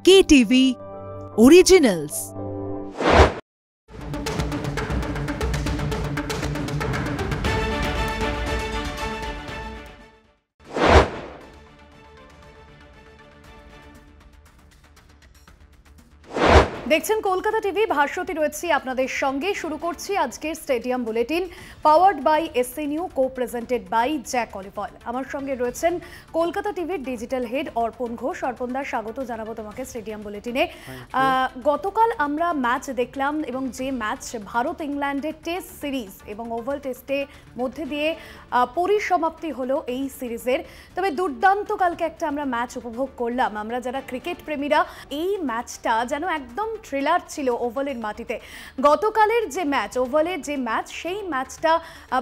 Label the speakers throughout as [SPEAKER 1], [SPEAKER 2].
[SPEAKER 1] KTV Originals।
[SPEAKER 2] দেখছেন Kolkata TV, Bhaswati রয়েছি আপনাদের সঙ্গে। শুরু করছি আজকের stadium bulletin, powered by SNU, co presented by Jack olive oil. আমার সঙ্গে রয়েছেন কলকাতা টিভির ডিজিটাল হেড অর্পণ ঘোষ। অর্পণদা, স্বাগত জানাবো তোমাকে স্টেডিয়াম বুলেটিনে। গতকাল আমরা ম্যাচ দেখলাম এবং যে ম্যাচ ভারত ইংল্যান্ডের টেস্ট সিরিজ এবং ওভাল টেস্টে মধ্যে দিয়ে পরিসমাপ্তি হলো এই সিরিজের। তবে দুর্দান্ত কালকে একটা আমরা ম্যাচ উপভোগ করলাম। আমরা যারা ক্রিকেট প্রেমীরা, এই ম্যাচটা যেন একদম থ্রিলার ছিল ওভালের মাটিতে। গতকালের যে ম্যাচ, ওভালের যে ম্যাচ, সেই ম্যাচটা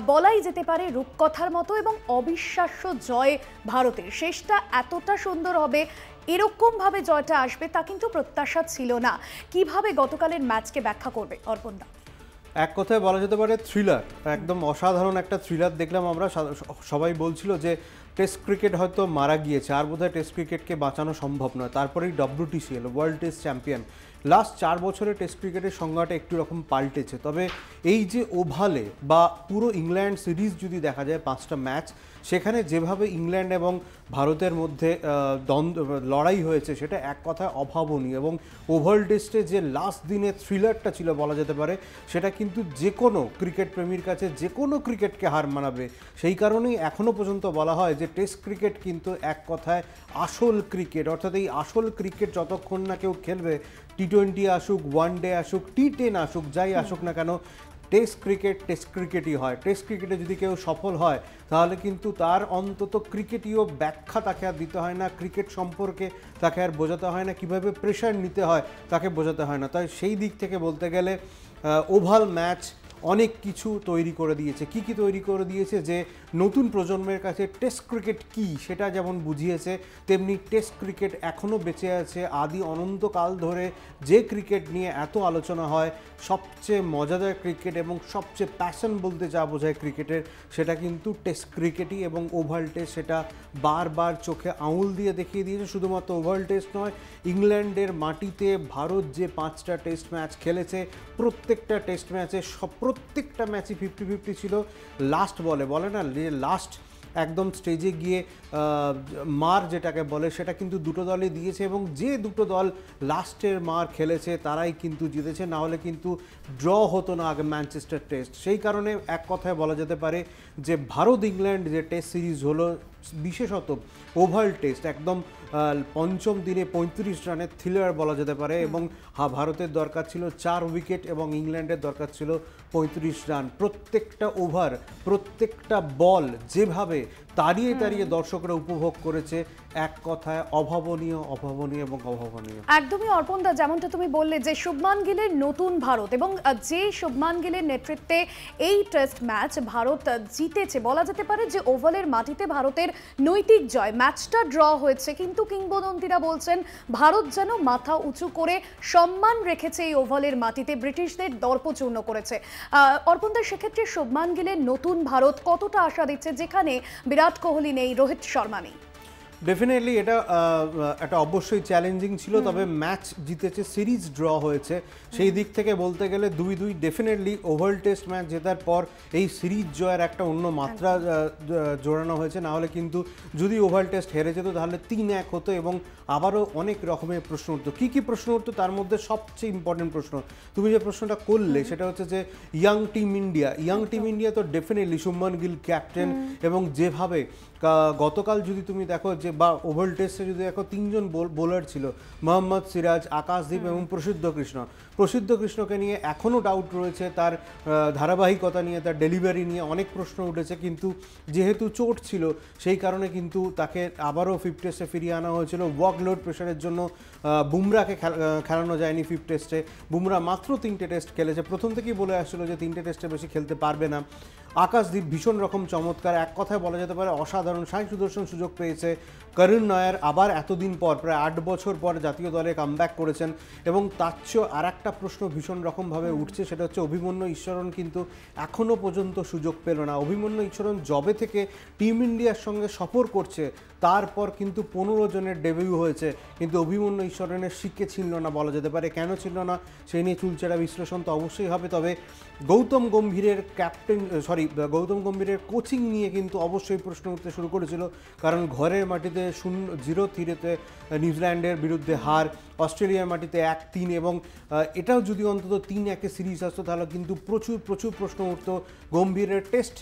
[SPEAKER 2] বলাই যেতে পারে রূপকথার মতো এবং অবিশ্বাস্য জয় ভারতের। শেষটা এতটা সুন্দর হবে, এরকমভাবে জয়টা আসবে তা কিন্তু প্রত্যাশা ছিল না। কিভাবে গতকালের ম্যাচকে ব্যাখ্যা করবে অর্পণদা?
[SPEAKER 3] এক কথায় বলা যেতে পারে থ্রিলার, একদম অসাধারণ একটা থ্রিলার দেখলাম আমরা। সবাই বলছিল যে টেস্ট ক্রিকেট হয়তো মারা গিয়েছে, আর বোধহয় টেস্ট ক্রিকেটকে বাঁচানো সম্ভব নয়। তারপরেই WTC এলো, ওয়ার্ল্ড টেস্ট চ্যাম্পিয়ন। লাস্ট 4 বছরে টেস্ট ক্রিকেটের সংজ্ঞাটা একটু রকম পাল্টেছে। তবে এই যে ওভালে বা পুরো ইংল্যান্ড সিরিজ যদি দেখা যায়, 5টা ম্যাচ, সেখানে যেভাবে ইংল্যান্ড এবং ভারতের মধ্যে লড়াই হয়েছে, সেটা এক কথায় অভাবনীয়। এবং ওভাল টেস্টে যে লাস্ট দিনে থ্রিলারটা ছিল বলা যেতে পারে, সেটা কিন্তু যে কোনো ক্রিকেট প্রেমীর কাছে যে কোনো ক্রিকেটকে হার মানাবে। সেই কারণেই এখনও পর্যন্ত বলা হয় যে টেস্ট ক্রিকেট কিন্তু এক কথায় আসল ক্রিকেট। অর্থাৎ এই আসল ক্রিকেট যতক্ষণ না কেউ খেলবে, T20 আসুক, ওয়ানডে আসুক, T10 আসুক, যাই আসুক না কেন, টেস্ট ক্রিকেটই হয়। টেস্ট ক্রিকেটে যদি কেউ সফল হয়, তাহলে কিন্তু তার অন্তত ক্রিকেটীয় ব্যাখ্যা তাকে আর দিতে হয় না, ক্রিকেট সম্পর্কে তাকে আর বোঝাতে হয় না, কীভাবে প্রেশার নিতে হয় তাকে বোঝাতে হয় না। তাই সেই দিক থেকে বলতে গেলে ওভাল ম্যাচ অনেক কিছু তৈরি করে দিয়েছে। কি তৈরি করে দিয়েছে? যে নতুন প্রজন্মের কাছে টেস্ট ক্রিকেট কী সেটা যেমন বুঝিয়েছে, তেমনি টেস্ট ক্রিকেট এখনও বেঁচে আছে। আদি অনন্তকাল ধরে যে ক্রিকেট নিয়ে এত আলোচনা হয়, সবচেয়ে মজাদার ক্রিকেট এবং সবচেয়ে প্যাশন বলতে যা বোঝায় ক্রিকেটের, সেটা কিন্তু টেস্ট ক্রিকেটই। এবং ওভাল টেস্ট সেটা বারবার চোখে আঙুল দিয়ে দেখিয়ে দিয়েছে। শুধুমাত্র ওভাল টেস্ট নয়, ইংল্যান্ডের মাটিতে ভারত যে 5টা টেস্ট ম্যাচ খেলেছে, প্রত্যেকটা টেস্ট ম্যাচে প্রত্যেকটা ম্যাচই 50-50 ছিল। লাস্ট বলে না, লাস্ট একদম স্টেজে গিয়ে মার যেটাকে বলে, সেটা কিন্তু দুটো দলই দিয়েছে। এবং যে দুটো দল লাস্টের মার খেলেছে তারাই কিন্তু জিতেছে, না হলে কিন্তু ড্র হতো না আগে ম্যানচেস্টার টেস্ট। সেই কারণে এক কথায় বলা যেতে পারে যে ভারত ইংল্যান্ড যে টেস্ট সিরিজ হলো, বিশেষত ওভাল টেস্ট, একদম পঞ্চম দিনে 35 রানের থ্রিলার বলা যেতে পারে। এবং ভারতের দরকার ছিল 4 উইকেট এবং ইংল্যান্ডের দরকার ছিল 35 রান। প্রত্যেকটা ওভার, প্রত্যেকটা বল যেভাবে তাড়িয়ে দর্শকরা উপভোগ করেছে, এক কথায় অভাবনীয় এবং অভাবনীয়।
[SPEAKER 2] একদমই অর্পণদা, যেমনটা তুমি বললে যে শুভমান গিলের নতুন ভারত, এবং যে শুভমান গিলের নেতৃত্বে এই টেস্ট ম্যাচ ভারত জিতেছে, বলা যেতে পারে যে ওভালের মাটিতে ভারতের নৈতিক জয়। ম্যাচটা ড্র হয়েছে, কিন্তু কিংবদন্তিরা বলছেন ভারত যেন মাথা উঁচু করে সম্মান রেখেছে এই ওভালের মাটিতে, ব্রিটিশদের দর্পচূর্ণ করেছে। অর্পণদা, সেক্ষেত্রে শুভমান গিলের নতুন ভারত কতটা আশা দিচ্ছে, যেখানে বিরাট কোহলি নেই, রোহিত শর্মা নেই?
[SPEAKER 3] ডেফিনেটলি এটা একটা অবশ্যই চ্যালেঞ্জিং ছিল। তবে ম্যাচ জিতেছে, সিরিজ ড্র হয়েছে। সেই দিক থেকে বলতে গেলে 2-2 ডেফিনেটলি ওভাল টেস্ট ম্যাচ জেতার পর এই সিরিজ জয়ের একটা অন্য মাত্রা জোড়ানো হয়েছে। না হলে কিন্তু যদি ওভাল টেস্ট হেরে যেত, তাহলে 3-1 হতো এবং আবারও অনেক রকমের প্রশ্ন উঠতো। কী প্রশ্ন উঠতো? তার মধ্যে সবচেয়ে ইম্পর্টেন্ট প্রশ্ন তুমি যে প্রশ্নটা করলে, সেটা হচ্ছে যে ইয়াং টিম ইন্ডিয়া তো ডেফিনেটলি শুভমান গিল ক্যাপ্টেন। এবং যেভাবে গতকাল যদি তুমি দেখো যে, বা ওভাল টেস্টে যদি দেখো, 3 জন বোলার ছিল, মোহাম্মদ সিরাজ, আকাশদীপ এবং প্রসিদ্ধ কৃষ্ণকে নিয়ে এখনও ডাউট রয়েছে। তার ধারাবাহিকতা নিয়ে, তার ডেলিভারি নিয়ে অনেক প্রশ্ন উঠেছে। কিন্তু যেহেতু চোট ছিল, সেই কারণে কিন্তু তাকে আবারও 5 টেস্টে ফিরিয়ে আনা হয়েছিল। ওয়ার্কলোড প্রেশারের জন্য বুমরাকে খেলানো যায়নি 5 টেস্টে। বুমরা মাত্র 3টে টেস্ট খেলেছে। প্রথম থেকেই বলে আসছিল যে 3টে টেস্টে বেশি খেলতে পারবে না। আকাশদীপ ভীষণ রকম চমৎকার, এক কথায় বলা যেতে পারে অসাধারণ। সাই সুদর্শন সুযোগ পেয়েছে, করুণ নায়ার আবার এতদিন পর প্রায় 8 বছর পর জাতীয় দলে কামব্যাক করেছেন। এবং তার চেয়েও আর একটা প্রশ্ন ভীষণ রকমভাবে উঠছে, সেটা হচ্ছে অভিমন্যু ঈশ্বরন কিন্তু এখনও পর্যন্ত সুযোগ পেল না। অভিমন্যু ঈশ্বরন জবে থেকে টিম ইন্ডিয়ার সঙ্গে সফর করছে তারপর কিন্তু 15 জনের ডেবিউ হয়েছে, কিন্তু অভিমন্যু ঈশ্বরনের শিখে ছিল না বলা যেতে পারে। কেন ছিল না সেই নিয়ে চুলচেরা বিশ্লেষণ তো অবশ্যই হবে। তবে গৌতম গম্ভীরের গৌতম গম্ভীরের কোচিং নিয়ে কিন্তু অবশ্যই প্রশ্ন উঠতে শুরু করেছিল, কারণ ঘরের মাটিতে 0-3-তে নিউজিল্যান্ডের বিরুদ্ধে হার, অস্ট্রেলিয়ার মাটিতে 1-3, এবং এটাও যদি অন্তত 3-1 সিরিজ আসতো তাহলে কিন্তু প্রচুর প্রশ্ন উঠতো। গম্ভীরের টেস্ট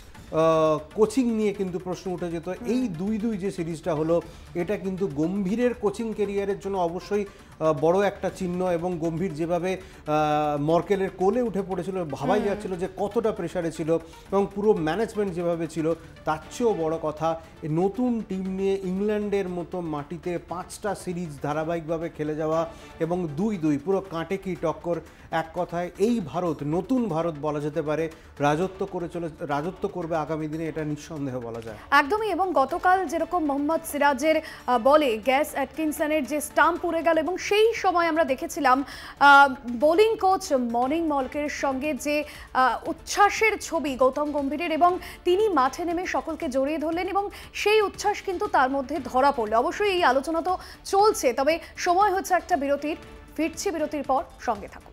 [SPEAKER 3] কোচিং নিয়ে কিন্তু প্রশ্ন উঠে যেত। এই 2-2 যে সিরিজটা হলো, এটা কিন্তু গম্ভীরের কোচিং ক্যারিয়ারের জন্য অবশ্যই বড় একটা চিহ্ন। এবং গম্ভীর যেভাবে মর্কেলের কোলে উঠে পড়েছিল, ভাবাই যাচ্ছিল যে কতটা প্রেশারে ছিল, এবং পুরো ম্যানেজমেন্ট যেভাবে ছিল তার চেয়েও বড় কথা নতুন টিম নিয়ে ইংল্যান্ডের মতো মাটিতে 5টা সিরিজ ধারাবাহিকভাবে খেলে যাওয়া এবং 2-2 পুরো কাঁটে কি টক্কর। এক কথায় এই ভারত, নতুন ভারত বলা যেতে পারে, রাজত্ব করবে আগামী দিনে, এটা নিঃসন্দেহ বলা যায়।
[SPEAKER 2] একদমই। এবং গতকাল যেরকম মোহাম্মদ সিরাজের বলে গ্যাস অ্যাটকিনসনের যে স্টাম্প উড়ে গেল, এবং সেই সময় আমরা দেখেছিলাম বোলিং কোচ মর্নিং মলকের সঙ্গে যে উচ্ছ্বাসের ছবি গৌতম গম্ভীরের, এবং তিনি মাঠে নেমে সকলকে জড়িয়ে ধরলেন, এবং সেই উচ্ছ্বাস কিন্তু তার মধ্যে ধরা পড়লো। অবশ্যই এই আলোচনা তো চলছে, তবে সময় হচ্ছে একটা বিরতির। ফিরছি বিরতির পর, সঙ্গে থাকুন।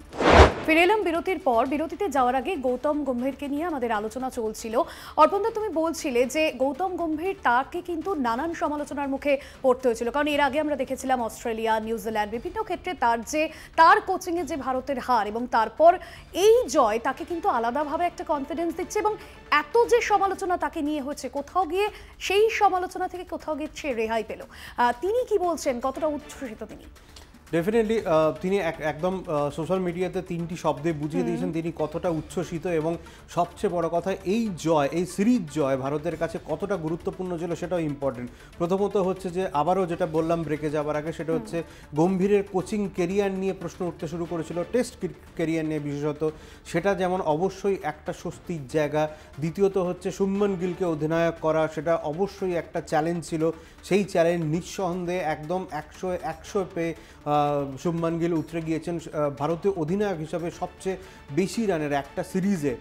[SPEAKER 2] ফিরে এলাম বিরতির পর। বিরতিতে যাওয়ার আগে গৌতম গম্ভীরকে নিয়ে আমাদের আলোচনা চলছিল। অর্পণদা, তুমি বলছিলে যে গৌতম গম্ভীর তাকে কিন্তু নানান সমালোচনার মুখে পড়তে হয়েছিল, কারণ এর আগে আমরা দেখেছিলাম অস্ট্রেলিয়া, নিউজিল্যান্ড, বিভিন্ন ক্ষেত্রে তার কোচিংয়ে যে ভারতের হার এবং তারপর এই জয় তাকে কিন্তু আলাদাভাবে একটা কনফিডেন্স দিচ্ছে। এবং এত যে সমালোচনা তাকে নিয়ে হচ্ছে, কোথাও গিয়ে সেই সমালোচনা থেকে কোথাও গিয়ে সে রেহাই পেল। তিনি কি বলছেন, কতটা উচ্ছ্বসিত তিনি?
[SPEAKER 3] ডেফিনেটলি তিনি একদম সোশ্যাল মিডিয়াতে 3টি শব্দে বুঝিয়ে দিয়েছেন তিনি কতটা উচ্ছ্বসিত, এবং সবচেয়ে বড় কথা এই সিরিজ জয় ভারতের কাছে কতটা গুরুত্বপূর্ণ ছিল সেটাও ইম্পর্টেন্ট। প্রথমত হচ্ছে যে আবারও যেটা বললাম ব্রেকে যাওয়ার আগে, সেটা হচ্ছে গম্ভীরের কোচিং কেরিয়ার নিয়ে প্রশ্ন উঠতে শুরু করেছিল, টেস্ট কেরিয়ার নিয়ে বিশেষত, সেটা যেমন অবশ্যই একটা স্বস্তির জায়গা। দ্বিতীয়ত হচ্ছে শুভমান গিলকে অধিনায়ক করা, সেটা অবশ্যই একটা চ্যালেঞ্জ ছিল। সেই চ্যালেঞ্জ নিঃসন্দেহে একদম 100 পেয়ে শুভমান গিল উতরে গিয়েছেন। ভারতীয় অধিনায়ক হিসাবে সবচেয়ে বেশি রানের একটা সিরিজে,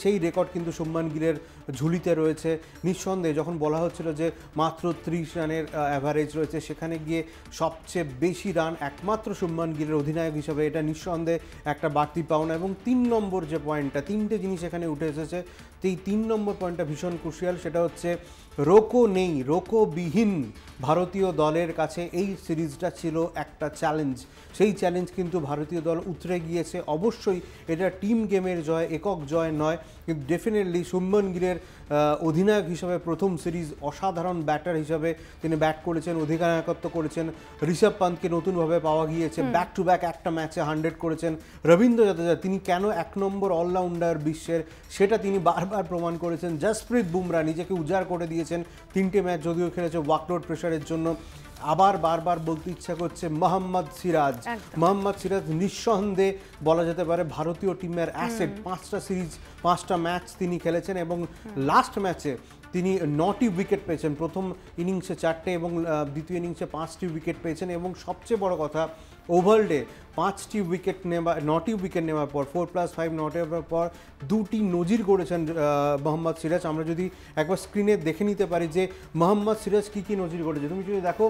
[SPEAKER 3] সেই রেকর্ড কিন্তু শুভমান গিলের ঝুলিতে রয়েছে। নিঃসন্দেহে যখন বলা হচ্ছিল যে মাত্র 30 রানের অ্যাভারেজ রয়েছে, সেখানে গিয়ে সবচেয়ে বেশি রান একমাত্র শুভমান গিলের অধিনায়ক হিসাবে, এটা নিঃসন্দেহে একটা বাড়তি পাওনা। এবং 3 নম্বর যে পয়েন্টটা, 3টে জিনিস এখানে উঠে এসেছে, এই 3 নম্বর পয়েন্টটা ভীষণ ক্রুশিয়াল। সেটা হচ্ছে রোকোবিহীন ভারতীয় দলের কাছে এই সিরিজটা ছিল একটা চ্যালেঞ্জ। সেই চ্যালেঞ্জ কিন্তু ভারতীয় দল উতরে গিয়েছে। অবশ্যই এটা টিম গেমের জয়, একক জয় নয়, কিন্তু ডেফিনেটলি শুভমান গিলের অধিনায়ক হিসাবে প্রথম সিরিজ অসাধারণ ব্যাটার হিসাবে তিনি ব্যাট করেছেন, অধিনায়কত্ব করেছেন। ঋষভ পান্তকে নতুনভাবে পাওয়া গিয়েছে, ব্যাক টু ব্যাক একটা ম্যাচে 100 করেছেন। রবীন্দ্র জাদেজা, তিনি কেন 1 নম্বর অলরাউন্ডার বিশ্বের, সেটা তিনি বারবার প্রমাণ করেছেন। জসপ্রীত বুমরা নিজেকে উজাড় করে দিয়েছেন, 3টে ম্যাচ যদিও খেলেছে ওয়ার্কলোড প্রেশারের জন্য। আবার বারবার বলতে ইচ্ছা করছে মোহাম্মদ সিরাজ নিঃসন্দেহে বলা যেতে পারে ভারতীয় টিমের অ্যাসেট। 5টা সিরিজ, 5টা ম্যাচ তিনি খেলেছেন, এবং লাস্ট ম্যাচে তিনি 9টি উইকেট পেয়েছেন। প্রথম ইনিংসে 4টে এবং দ্বিতীয় ইনিংসে 5টি উইকেট পেয়েছেন। এবং সবচেয়ে বড় কথা, ওভারডে 9টি উইকেট নেওয়ার পর 4+5 নট নেওয়ার পর 2টি নজির গড়েছেন মোহাম্মদ সিরাজ। আমরা যদি একবার স্ক্রিনে দেখে নিতে পারি যে মোহাম্মদ সিরাজ কী নজির গড়েছে, তুমি যদি দেখো,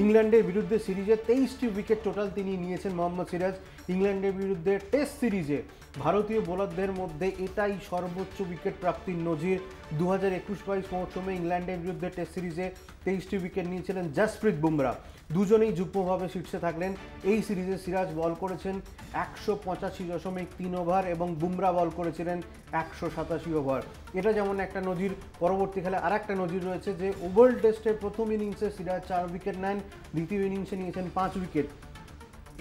[SPEAKER 3] ইংল্যান্ডের বিরুদ্ধে সিরিজে 23টি উইকেট টোটাল তিনি নিয়েছেন মোহাম্মদ সিরাজ। ইংল্যান্ডের বিরুদ্ধে টেস্ট সিরিজে ভারতীয় বোলারদের মধ্যে এটাই সর্বোচ্চ উইকেট প্রাপ্তির নজির। 2021-22 মৌসুমে ইংল্যান্ডের বিরুদ্ধে টেস্ট সিরিজে 23টি উইকেট নিয়েছিলেন জসপ্রীত বুমরা। দুজনেই যুগ্মভাবে শীর্ষে থাকলেন। এই সিরিজে সিরাজ বল করেছেন 185.3 ওভার এবং বুমরা বল করেছিলেন 187 ওভার। এটা যেমন একটা নজির। পরবর্তীকালে আর একটা নজির রয়েছে যে ওভাল টেস্টের প্রথম ইনিংসে সিরাজ 4 উইকেট নেন, দ্বিতীয় ইনিংসে নিয়েছেন 5 উইকেট।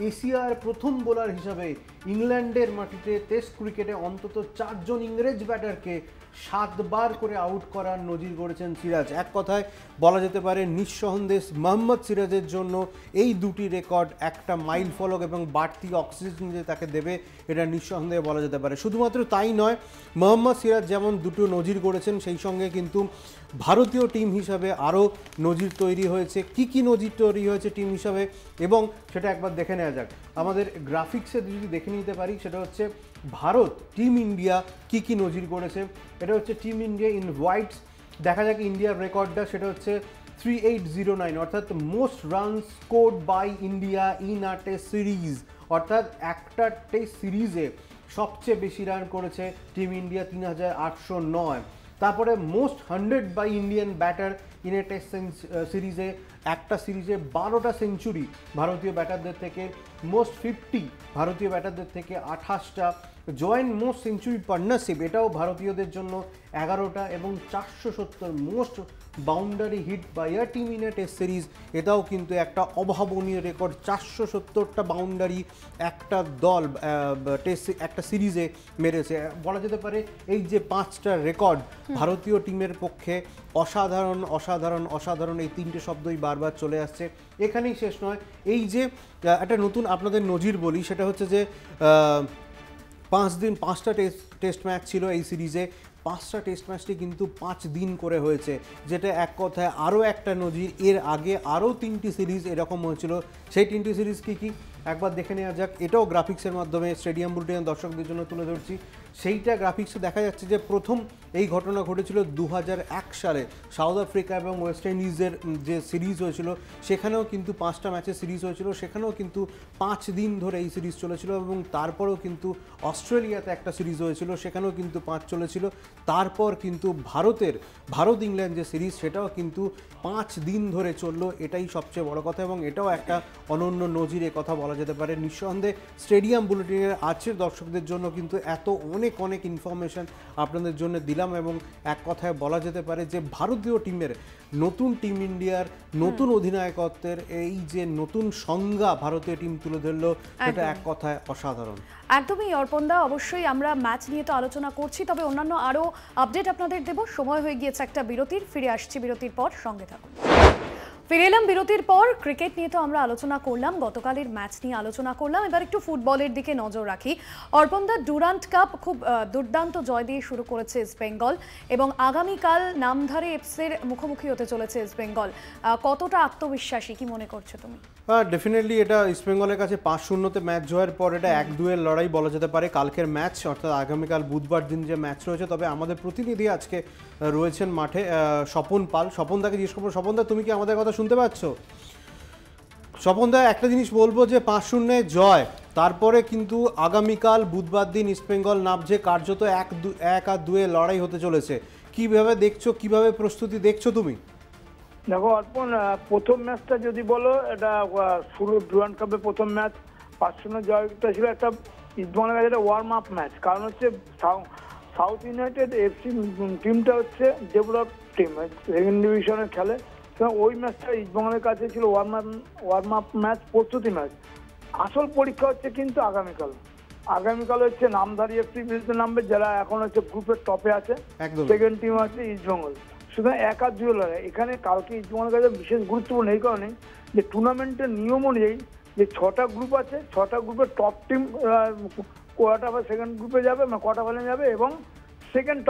[SPEAKER 3] এশিয়ার প্রথম বোলার হিসাবে ইংল্যান্ডের মাটিতে টেস্ট ক্রিকেটে অন্তত 4 জন ইংরেজ ব্যাটারকে 7বার করে আউট করার নজির গড়েছেন সিরাজ। এক কথায় বলা যেতে পারে নিঃসন্দেহ মোহাম্মদ সিরাজের জন্য এই দুটি রেকর্ড একটা মাইল ফলক এবং বাড়তি অক্সিজেন যে তাকে দেবে এটা নিঃসন্দেহে বলা যেতে পারে। শুধুমাত্র তাই নয়, মোহাম্মদ সিরাজ যেমন দুটো নজির গড়েছেন, সেই সঙ্গে কিন্তু ভারতীয় টিম হিসাবে আরও নজির তৈরি হয়েছে। কি নজির তৈরি হয়েছে টিম হিসাবে এবং সেটা একবার দেখে নেওয়া যাক। আমাদের গ্রাফিক্সে যদি দেখে নিতে পারি, সেটা হচ্ছে ভারত টিম ইন্ডিয়া কি নজির করেছে। এটা হচ্ছে টিম ইন্ডিয়া ইন হোয়াইটস। দেখা যাক ইন্ডিয়ার রেকর্ডটা, সেটা হচ্ছে 3809, অর্থাৎ most run scored by India in a test series, অর্থাৎ একটা টেস্ট সিরিজে সবচেয়ে বেশি রান করেছে টিম ইন্ডিয়া 3809। তারপরে most 100 by Indian batter in a test সিরিজে, একটা সিরিজে 12টা সেঞ্চুরি ভারতীয় ব্যাটারদের থেকে, মোস্ট 50 ভারতীয় ব্যাটারদের থেকে 28টা, জয়েন্ট মোস্ট সেঞ্চুরি পার্টনারশিপ এটাও ভারতীয়দের জন্য 11টা, এবং 470 most boundary hit by a team in a test series, এটাও কিন্তু একটা অভাবনীয় রেকর্ড। 470টা বাউন্ডারি একটা দল একটা সিরিজে মেরেছে। বলা যেতে পারে এই যে 5টা রেকর্ড ভারতীয় টিমের পক্ষে অসাধারণ অসাধারণ অসাধারণ, এই 3টে শব্দই বারবার চলে আসছে। এখানেই শেষ নয়, এই যে একটা নতুন আপনাদের নজির বলি, সেটা হচ্ছে যে 5টা টেস্ট ম্যাচ ছিল এই সিরিজে, 5টা টেস্ট ম্যাচটি কিন্তু 5 দিন করে হয়েছে, যেটা এক কথায় আরও একটা নজির। এর আগে আরও 3টি সিরিজ এরকম হয়েছিল। সেই 3টি সিরিজ কি একবার দেখে নেওয়া যাক। এটাও গ্রাফিক্সের মাধ্যমে স্টেডিয়াম বুলেটিনের দর্শকদের জন্য তুলে ধরছি। সেইটা গ্রাফিক্সে দেখা যাচ্ছে যে প্রথম এই ঘটনা ঘটেছিল 2001 সালে সাউথ আফ্রিকা এবং ওয়েস্ট ইন্ডিজের যে সিরিজ হয়েছিল, সেখানেও কিন্তু 5টা ম্যাচের সিরিজ হয়েছিল, সেখানেও কিন্তু 5 দিন ধরে এই সিরিজ চলেছিল। এবং তারপরেও কিন্তু অস্ট্রেলিয়াতে একটা সিরিজ হয়েছিল, সেখানেও কিন্তু 5 চলেছিল। তারপর কিন্তু ভারত ইংল্যান্ড যে সিরিজ, সেটাও কিন্তু 5 দিন ধরে চললো। এটাই সবচেয়ে বড় কথা এবং এটাও একটা অনন্য নজির, কথা বলা যেতে পারে। নিঃসন্দেহে স্টেডিয়াম বুলেটিনের আজকের দর্শকদের জন্য কিন্তু এত অনেক ইনফরমেশন আপনাদের জন্য দিলাম, এবং এক কথায় বলা যেতে পারে যে ভারতীয় টিমের নতুন টিম ইন্ডিয়ার নতুন অধিনায়কত্বের এই যে নতুন সংজ্ঞা ভারতীয় টিম তুলে ধরলো, সেটা এক কথায় অসাধারণ।
[SPEAKER 2] একদমই অর্পণদা, অবশ্যই আমরা ম্যাচ নিয়ে তো আলোচনা করছি, তবে অন্যান্য আরও আপডেট আপনাদের দেব। সময় হয়ে গিয়েছে একটা বিরতির, ফিরে আসছি বিরতির পর, সঙ্গে থাকুন। ফিরে এলাম বিরতির পর। ক্রিকেট নিয়ে তো আমরা আলোচনা করলাম, গতকালের ম্যাচ নিয়ে আলোচনা করলাম, এবার একটু ফুটবলের দিকে নজর রাখি। অর্পণদা, ডুরান্ট কাপ খুব দুর্দান্ত জয় দিয়ে শুরু করেছে ইস্ট বেঙ্গল, এবং আগামীকাল নামধারী এফসির মুখোমুখি হতে চলেছে ইস্ট বেঙ্গল। কতটা আত্মবিশ্বাসী, কি মনে করছো তুমি?
[SPEAKER 3] ডেফিনেটলি এটা ইস্ট বেঙ্গলের কাছে 5-0-তে ম্যাচ জয়ের পর এটা 1-2-এর লড়াই বলা যেতে পারে। কালকের ম্যাচ অর্থাৎ আগামীকাল বুধবার দিন যে ম্যাচ রয়েছে, তবে আমাদের প্রতিনিধি আজকে রয়েছেন মাঠে, স্বপন পাল। স্বপনদাকে জিজ্ঞেস করবো, স্বপনদা তুমি কি আমাদের কথা শুনতে পাচ্ছ? স্বপনদা, একটা জিনিস বলবো যে 5-0 জয়, তারপরে কিন্তু আগামীকাল বুধবার দিন ইস্ট বেঙ্গল নামছে, কার্যত 1-2 লড়াই হতে চলেছে। কিভাবে দেখছো, কিভাবে প্রস্তুতি দেখছো তুমি?
[SPEAKER 4] দেখো অর্পণ, প্রথম ম্যাচটা যদি বলো, এটা শুরু ডুরান্ড কাপে প্রথম ম্যাচ 5-0 জয়টা ছিল একটা ইস্টবেঙ্গলের কাছে একটা ওয়ার্ম আপ ম্যাচ। কারণ হচ্ছে সাউথ ইউনাইটেড এফসি টিমটা হচ্ছে ডেভেলপ টিম, সেকেন্ড ডিভিশনে খেলে। ওই ম্যাচটা ইস্টবেঙ্গলের কাছে ছিল ওয়ার্ম আপ ম্যাচ, প্রস্তুতি ম্যাচ। আসল পরীক্ষা হচ্ছে কিন্তু আগামীকাল হচ্ছে নামধারী এফসি বিরুদ্ধে নামবে, যারা এখন হচ্ছে গ্রুপের টপে আছে। সেকেন্ড টিম আছে ইস্টবেঙ্গল। সুতরাং 1-2 লড়াই। এখানে কালকে ইস্টবেঙ্গলের কাছে বিশেষ গুরুত্বপূর্ণ এই কারণে যে টুর্নামেন্টের নিয়ম অনুযায়ী যে 6টা গ্রুপ আছে, 6টা গ্রুপের টপ টিম কোয়ার্টার বা সেকেন্ড গ্রুপে যাবে, কোয়ার্টার ফাইনালে যাবে, এবং সেকেন্ড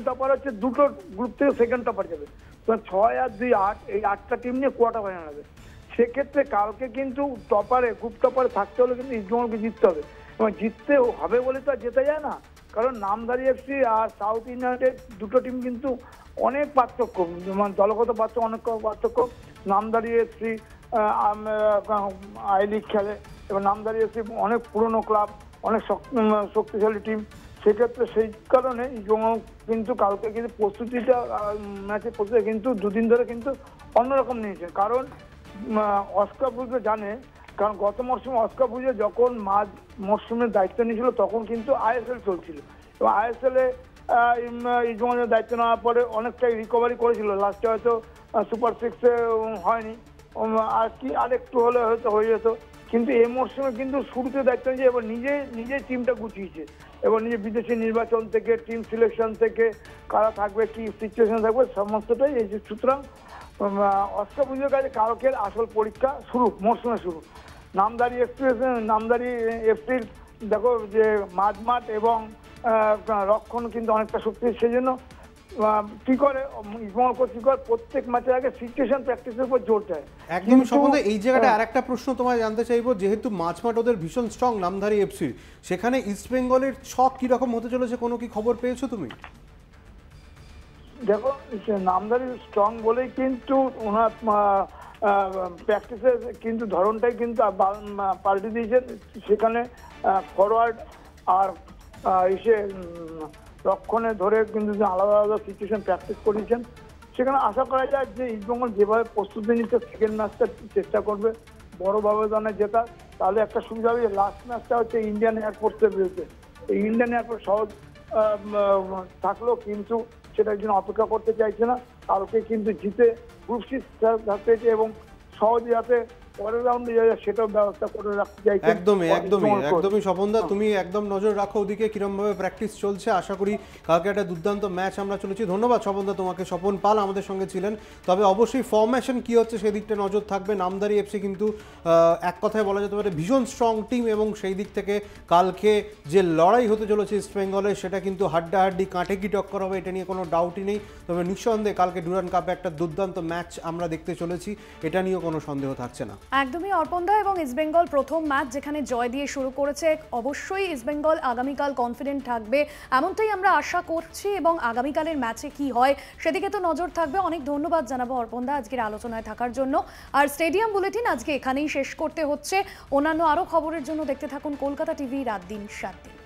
[SPEAKER 4] টপার হচ্ছে দুটো গ্রুপ থেকে সেকেন্ড টপার যাবে। 6 আর 2 8, এই 8টা টিম নিয়ে কোয়ার্টার ফাইনাল হবে। সেক্ষেত্রে কালকে কিন্তু গ্রুপ টপারে থাকতে হলে কিন্তু ইস্টবেঙ্গলকে জিততে হবে, এবং জিততে হবে বলে তো আর জেতা যায় না। কারণ নামধারী এফসি আর সাউথ ইউনাইটেড দুটো টিম কিন্তু অনেক পার্থক্য, দলগত অনেক পার্থক্য। নামধারী এফসি আই লিগ খেলে, এবং নামধারী এফসি অনেক পুরনো ক্লাব, অনেক শক্তিশালী টিম। সেক্ষেত্রে সেই কারণে ইস্টবেঙ্গল কিন্তু কালকে কিন্তু ম্যাচের প্রস্তুতি কিন্তু 2 দিন ধরে কিন্তু অন্যরকম নিয়েছে। কারণ অস্কার ব্রুজে জানে, কারণ গত মরশুমে অস্কার ব্রুজে যখন মরশুমের দায়িত্ব নিয়েছিল তখন কিন্তু আইএসএল চলছিল, এবং আইএসএলে ইস্টবেঙ্গলের দায়িত্ব নেওয়ার পরে অনেকটাই রিকভারি করেছিল। লাস্টে হয়তো সুপার 6-এ হয়নি, আর একটু হলে হয়তো হয়ে যেত। কিন্তু এই মরশুমে কিন্তু শুরুতে দায়িত্ব নিয়েছে, এবার নিজে টিমটা গুছিয়েছে। এবং নিজের বিদেশি নির্বাচন থেকে টিম সিলেকশন থেকে কারা থাকবে কি সিচুয়েশন থাকবে সমস্তটাই এই যে। সুতরাং অষ্টপুজোর কাছে কালকের আসল পরীক্ষা শুরু, মরশুমে শুরু। নামদারি এক্সপ্রেস, নামদারি এপ্রিল দেখো যে মাঝমাঠ এবং রক্ষণ কিন্তু অনেকটা শক্তি, সেই জন্য কি করে ইসমল কোচ কি করে প্রত্যেক ম্যাচের আগে সিচুয়েশন প্র্যাকটিসের উপর জোর দেয়।
[SPEAKER 3] একদম সম্বন্ধে এই জায়গাটা আরেকটা প্রশ্ন তোমায় জানতে চাইবো, যেহেতু মাঝমাঠ ওদের ভীষণ স্ট্রং নামধারী এফসির, সেখানে ইস্ট বেঙ্গলের ছক কিরকম হতে চলেছে কোনো কি খবর পেয়েছো তুমি?
[SPEAKER 4] দেখো নামদারি স্ট্রং বলেই কিন্তু ওনার প্র্যাকটিসের কিন্তু ধরনটাই কিন্তু পাল্টে দিয়েছেন। সেখানে ফরওয়ার্ড আর এসে রক্ষণে ধরে কিন্তু যে আলাদা আলাদা সিচুয়েশন প্র্যাকটিস করিয়েছেন, সেখানে আশা করা যায় যে ইস্টবেঙ্গল যেভাবে প্রস্তুতি নিচ্ছে সেকেন্ড ম্যাচটা চেষ্টা করবে বড় ব্যবধানে জেতা, তাহলে একটা সুবিধা হবে। লাস্ট ম্যাচটা হচ্ছে ইন্ডিয়ান এয়ারফোর্সের বিরুদ্ধে। এই ইন্ডিয়ান এয়ারফোর্স সহজ থাকলেও কিন্তু সেটার জন্য অপেক্ষা করতে চাইছে না। কালকে কিন্তু জিতে গ্রুপ সি থাকতে এবং সহজে যাতে পরের রাউন্ডে যায় সেটাও ব্যবস্থা করে রাখতে চাইছে।
[SPEAKER 3] একদমই স্বপনদা, তুমি একদম নজর রাখো ওদিকে কিরম ভাবে প্র্যাকটিস চলছে। আশা করি কালকে একটা দুর্দান্ত ম্যাচ আমরা চলেছি। ধন্যবাদ স্বপনদা তোমাকে। স্বপন পাল আমাদের সঙ্গে ছিলেন। তবে অবশ্যই ফরমেশন কি হচ্ছে সেদিকটা নজর থাকবে। নামদারি এফসি কিন্তু এক কথায় বলা যেতে পারে ভীষণ স্ট্রং টিম, এবং সেই দিক থেকে কালকে যে লড়াই হতে চলেছে ইস্ট বেঙ্গলের সেটা কিন্তু হাড্ডাহাড্ডি কাঁটে কি টক্কর হবে, এটা নিয়ে কোনো ডাউটই নেই। তবে নিঃসন্দেহে কালকে ডুরান্ড কাপে একটা দুর্দান্ত ম্যাচ আমরা দেখতে চলেছি, এটা নিয়েও কোনো সন্দেহ থাকছে না।
[SPEAKER 2] একদমই অর্পণদা, এবং ইস্টবেঙ্গল প্রথম ম্যাচ যেখানে জয় দিয়ে শুরু করেছে, অবশ্যই ইস্টবেঙ্গল আগামীকাল কনফিডেন্ট থাকবে এমনটাই আমরা আশা করছি, এবং আগামীকালের ম্যাচে কি হয় সেদিকে তো নজর থাকবে। অনেক ধন্যবাদ জানাবো অর্পণদা আজকের আলোচনায় থাকার জন্য। আর স্টেডিয়াম বুলেটিন আজকে এখানেই শেষ করতে হচ্ছে। অন্যান্য আরও খবরের জন্য দেখতে থাকুন কলকাতা টিভি রাত দিন 7 দিন।